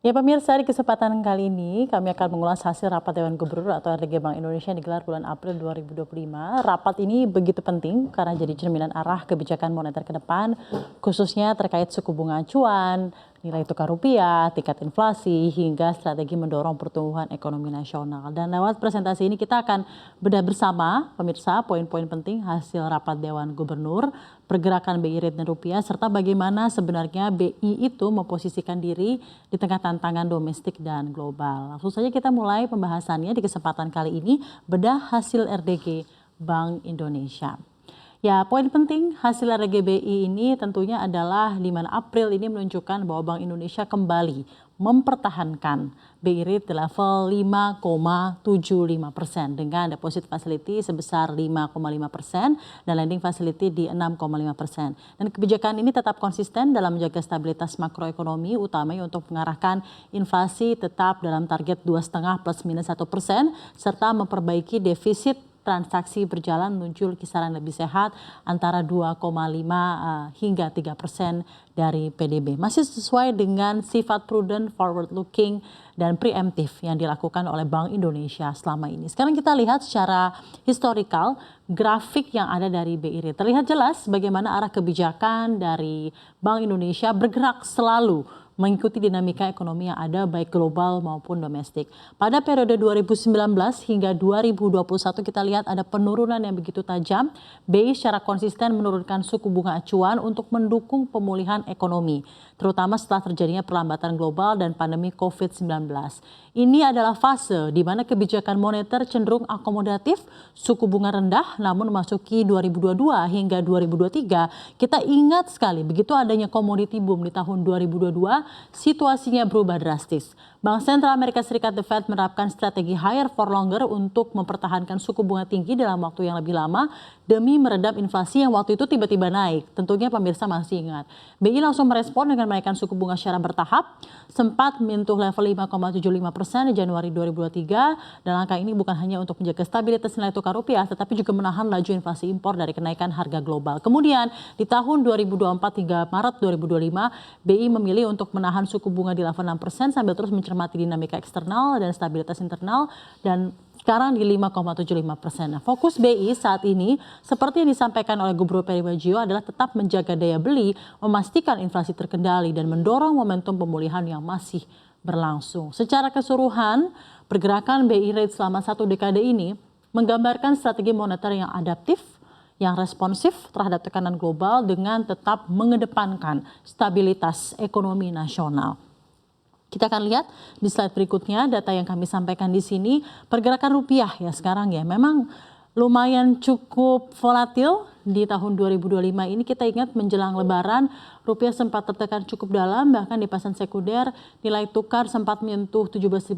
Ya pemirsa, di kesempatan kali ini kami akan mengulas hasil rapat Dewan Gubernur atau RDG Bank Indonesia yang digelar bulan April 2025. Rapat ini begitu penting karena jadi cerminan arah kebijakan moneter ke depan, khususnya terkait suku bunga acuan, nilai tukar rupiah, tingkat inflasi, hingga strategi mendorong pertumbuhan ekonomi nasional. Dan lewat presentasi ini kita akan bedah bersama pemirsa poin-poin penting hasil rapat Dewan Gubernur, pergerakan BI rate dan rupiah, serta bagaimana sebenarnya BI itu memposisikan diri di tengah tantangan domestik dan global. Langsung saja kita mulai pembahasannya di kesempatan kali ini, bedah hasil RDG Bank Indonesia. Ya, poin penting hasil RGBI ini tentunya adalah 5 April ini menunjukkan bahwa Bank Indonesia kembali mempertahankan BI rate di level 5,75% dengan deposit facility sebesar 5,5% dan lending facility di 6,5%. Dan kebijakan ini tetap konsisten dalam menjaga stabilitas makroekonomi, utamanya untuk mengarahkan inflasi tetap dalam target 2,5 plus minus 1%, serta memperbaiki defisit transaksi berjalan menuju kisaran lebih sehat antara 2,5 hingga 3% dari PDB. Masih sesuai dengan sifat prudent, forward looking, dan preemptif yang dilakukan oleh Bank Indonesia selama ini. Sekarang kita lihat secara historikal grafik yang ada dari BI Rate. Terlihat jelas bagaimana arah kebijakan dari Bank Indonesia bergerak selalu mengikuti dinamika ekonomi yang ada baik global maupun domestik. Pada periode 2019 hingga 2021 kita lihat ada penurunan yang begitu tajam. BI secara konsisten menurunkan suku bunga acuan untuk mendukung pemulihan ekonomi, terutama setelah terjadinya perlambatan global dan pandemi COVID-19. Ini adalah fase di mana kebijakan moneter cenderung akomodatif, suku bunga rendah, namun memasuki 2022 hingga 2023 kita ingat sekali begitu adanya commodity boom di tahun 2022, situasinya berubah drastis. Bank Sentral Amerika Serikat The Fed menerapkan strategi higher for longer untuk mempertahankan suku bunga tinggi dalam waktu yang lebih lama demi meredam inflasi yang waktu itu tiba-tiba naik. Tentunya pemirsa masih ingat. BI langsung merespon dengan menaikkan suku bunga secara bertahap, sempat menyentuh level 5,75% di Januari 2023, dan angka ini bukan hanya untuk menjaga stabilitas nilai tukar rupiah, tetapi juga menahan laju inflasi impor dari kenaikan harga global. Kemudian di tahun 2024 hingga Maret 2025, BI memilih untuk menahan suku bunga di level 6% sambil terus mencermati dinamika eksternal dan stabilitas internal, dan sekarang di 5,75%. Nah, fokus BI saat ini seperti yang disampaikan oleh Gubernur Peri Warjio adalah tetap menjaga daya beli, memastikan inflasi terkendali, dan mendorong momentum pemulihan yang masih berlangsung. Secara keseluruhan, pergerakan BI rate selama 1 dekade ini menggambarkan strategi moneter yang adaptif, yang responsif terhadap tekanan global dengan tetap mengedepankan stabilitas ekonomi nasional. Kita akan lihat di slide berikutnya data yang kami sampaikan di sini, pergerakan rupiah ya sekarang ya memang lumayan cukup volatil di tahun 2025 ini. Kita ingat menjelang lebaran rupiah sempat tertekan cukup dalam, bahkan di pasar sekunder nilai tukar sempat menyentuh 17.400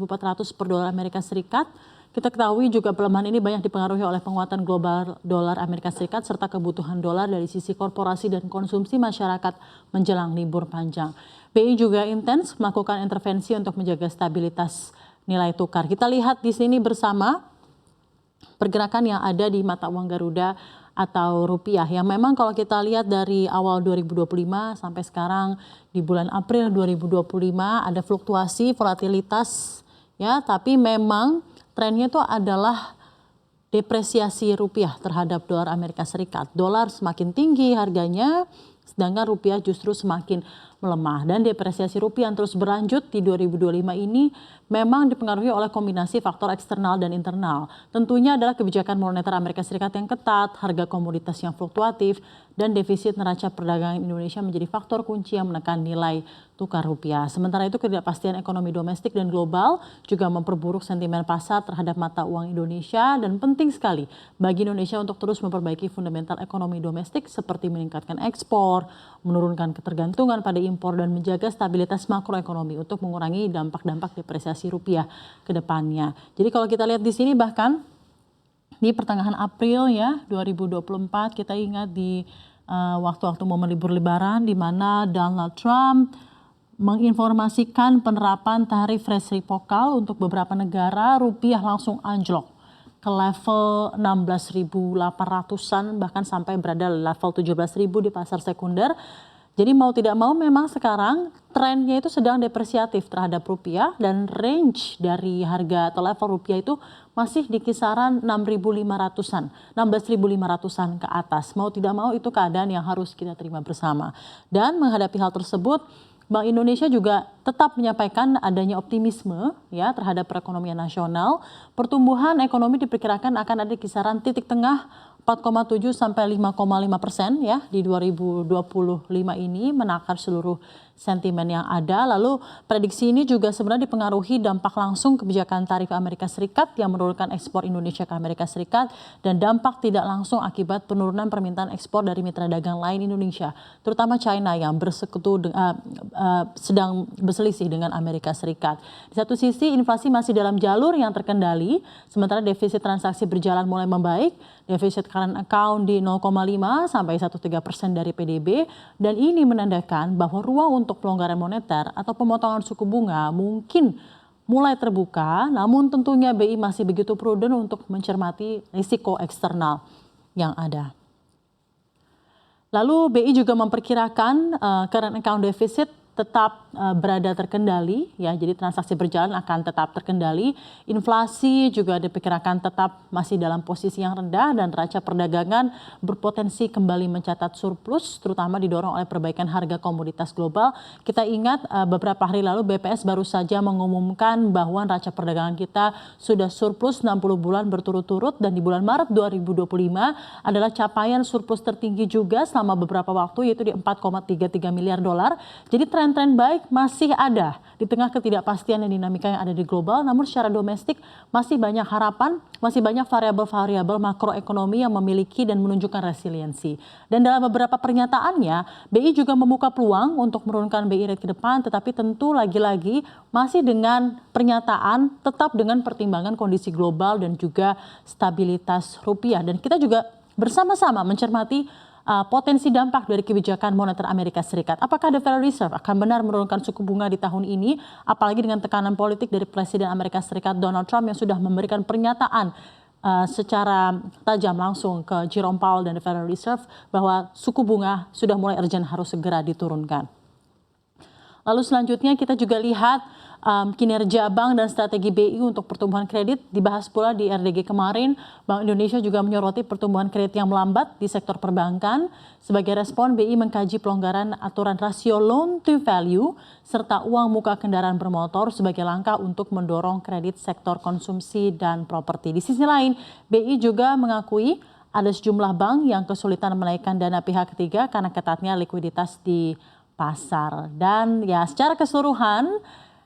per dolar Amerika Serikat. Kita ketahui juga pelemahan ini banyak dipengaruhi oleh penguatan global dolar Amerika Serikat serta kebutuhan dolar dari sisi korporasi dan konsumsi masyarakat menjelang libur panjang. BI juga intens melakukan intervensi untuk menjaga stabilitas nilai tukar. Kita lihat di sini bersama pergerakan yang ada di mata uang Garuda atau rupiah yang memang kalau kita lihat dari awal 2025 sampai sekarang di bulan April 2025 ada fluktuasi volatilitas ya, tapi memang trennya itu adalah depresiasi rupiah terhadap dolar Amerika Serikat. Dolar semakin tinggi harganya, sedangkan rupiah justru semakin melemah, dan depresiasi rupiah yang terus berlanjut di 2025 ini memang dipengaruhi oleh kombinasi faktor eksternal dan internal. Tentunya adalah kebijakan moneter Amerika Serikat yang ketat, harga komoditas yang fluktuatif, dan defisit neraca perdagangan Indonesia menjadi faktor kunci yang menekan nilai tukar rupiah. Sementara itu ketidakpastian ekonomi domestik dan global juga memperburuk sentimen pasar terhadap mata uang Indonesia, dan penting sekali bagi Indonesia untuk terus memperbaiki fundamental ekonomi domestik seperti meningkatkan ekspor, menurunkan ketergantungan pada impor, dan menjaga stabilitas makroekonomi untuk mengurangi dampak-dampak depresiasi rupiah ke depannya. Jadi kalau kita lihat di sini bahkan di pertengahan April ya 2024 kita ingat di waktu-waktu momen libur lebaran di mana Donald Trump menginformasikan penerapan tarif resiprokal untuk beberapa negara, rupiah langsung anjlok ke level 16.800-an bahkan sampai berada level 17.000 di pasar sekunder. Jadi mau tidak mau memang sekarang trennya itu sedang depresiatif terhadap rupiah dan range dari harga atau level rupiah itu masih di kisaran 6.500-an, 16.500-an ke atas. Mau tidak mau itu keadaan yang harus kita terima bersama. Dan menghadapi hal tersebut, Bank Indonesia juga tetap menyampaikan adanya optimisme ya terhadap perekonomian nasional. Pertumbuhan ekonomi diperkirakan akan ada di kisaran titik tengah 4,7 sampai 5,5% ya di 2025 ini menakar seluruh sentimen yang ada. Lalu prediksi ini juga sebenarnya dipengaruhi dampak langsung kebijakan tarif Amerika Serikat yang menurunkan ekspor Indonesia ke Amerika Serikat dan dampak tidak langsung akibat penurunan permintaan ekspor dari mitra dagang lain Indonesia, terutama China yang sedang berselisih dengan Amerika Serikat. Di satu sisi inflasi masih dalam jalur yang terkendali, sementara defisit transaksi berjalan mulai membaik. Defisit current account di 0,5 sampai 1,3% dari PDB dan ini menandakan bahwa ruang untuk pelonggaran moneter atau pemotongan suku bunga mungkin mulai terbuka, namun tentunya BI masih begitu prudent untuk mencermati risiko eksternal yang ada. Lalu BI juga memperkirakan current account deficit tetap berada terkendali ya, jadi transaksi berjalan akan tetap terkendali. Inflasi juga diperkirakan tetap masih dalam posisi yang rendah dan neraca perdagangan berpotensi kembali mencatat surplus, terutama didorong oleh perbaikan harga komoditas global. Kita ingat beberapa hari lalu BPS baru saja mengumumkan bahwa neraca perdagangan kita sudah surplus 60 bulan berturut-turut dan di bulan Maret 2025 adalah capaian surplus tertinggi juga selama beberapa waktu, yaitu di 4,33 miliar dolar. Jadi tren-tren baik masih ada di tengah ketidakpastian dan dinamika yang ada di global, namun secara domestik masih banyak harapan, masih banyak variabel-variabel makroekonomi yang memiliki dan menunjukkan resiliensi. Dan dalam beberapa pernyataannya, BI juga membuka peluang untuk menurunkan BI rate ke depan, tetapi tentu lagi-lagi masih dengan pernyataan tetap dengan pertimbangan kondisi global dan juga stabilitas rupiah. Dan kita juga bersama-sama mencermati potensi dampak dari kebijakan moneter Amerika Serikat. Apakah the Federal Reserve akan benar menurunkan suku bunga di tahun ini, apalagi dengan tekanan politik dari Presiden Amerika Serikat Donald Trump yang sudah memberikan pernyataan secara tajam langsung ke Jerome Powell dan the Federal Reserve bahwa suku bunga sudah mulai urgent harus segera diturunkan. Lalu selanjutnya kita juga lihat kinerja bank dan strategi BI untuk pertumbuhan kredit dibahas pula di RDG kemarin. Bank Indonesia juga menyoroti pertumbuhan kredit yang melambat di sektor perbankan. Sebagai respon, BI mengkaji pelonggaran aturan rasio loan to value serta uang muka kendaraan bermotor sebagai langkah untuk mendorong kredit sektor konsumsi dan properti. Di sisi lain, BI juga mengakui ada sejumlah bank yang kesulitan menaikkan dana pihak ketiga karena ketatnya likuiditas di pasar. Dan ya secara keseluruhan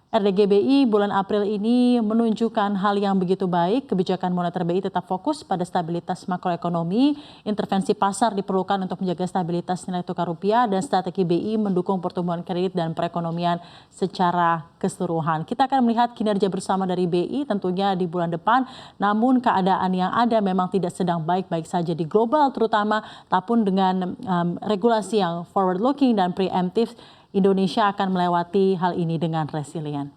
RDGBI bulan April ini menunjukkan hal yang begitu baik. Kebijakan moneter BI tetap fokus pada stabilitas makroekonomi. Intervensi pasar diperlukan untuk menjaga stabilitas nilai tukar rupiah dan strategi BI mendukung pertumbuhan kredit dan perekonomian secara keseluruhan. Kita akan melihat kinerja bersama dari BI tentunya di bulan depan. Namun keadaan yang ada memang tidak sedang baik-baik saja di global terutama, tapi dengan regulasi yang forward looking dan preemptif, Indonesia akan melewati hal ini dengan resilient.